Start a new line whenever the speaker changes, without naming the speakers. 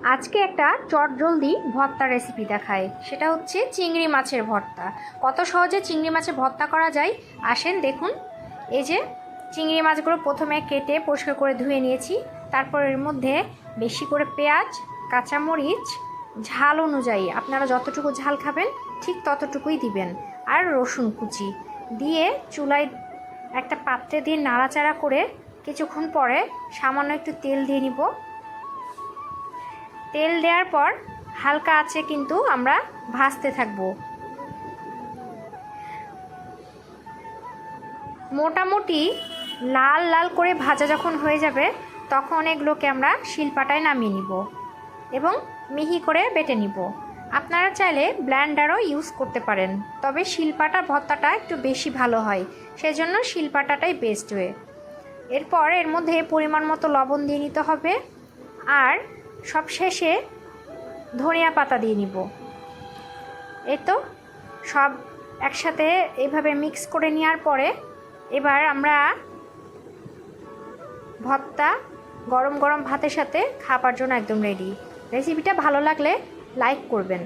আজকে একটা চটজলদি ভর্তা রেসিপি দেখায়, সেটা হচ্ছে চিংড়ি মাছের ভর্তা। কত সহজে চিংড়ি মাছের ভর্তা করা যায় আসেন দেখুন। এই যে চিংড়ি মাছগুলো প্রথমে কেটে পরিষ্কার করে ধুয়ে নিয়েছি, তারপর এর মধ্যে বেশি করে পেঁয়াজ, কাঁচামরিচ, ঝাল অনুযায়ী আপনারা যতটুকু ঝাল খাবেন ঠিক ততটুকুই দিবেন, আর রসুন কুচি দিয়ে চুলায় একটা পাত্রে দিয়ে নাড়াচাড়া করে কিছুক্ষণ পরে সামান্য একটু তেল দিয়ে নিব। তেল দেওয়ার পর হালকা আঁচে কিন্তু আমরা ভাজতে থাকব। মোটামুটি লাল লাল করে ভাজা যখন হয়ে যাবে তখন এগুলোকে আমরা শিলপাটায় নামিয়ে নিব এবং মিহি করে বেটে নিব। আপনারা চাইলে ব্লেন্ডারও ইউজ করতে পারেন, তবে শিলপাটা ভর্তাটা একটু বেশি ভালো হয়, সেজন্য শিলপাটাটাই বেস্ট ওয়ে। এরপর এর মধ্যে পরিমাণ মতো লবণ দিয়ে নিতে হবে, আর সব শেষে ধনিয়া পাতা দিয়ে নিব। এই তো সব একসাথে এভাবে মিক্স করে নেওয়ার পরে এবার আমরা ভর্তা গরম গরম ভাতের সাথে খাবার জন্য একদম রেডি। রেসিপিটা ভালো লাগলে লাইক করবেন।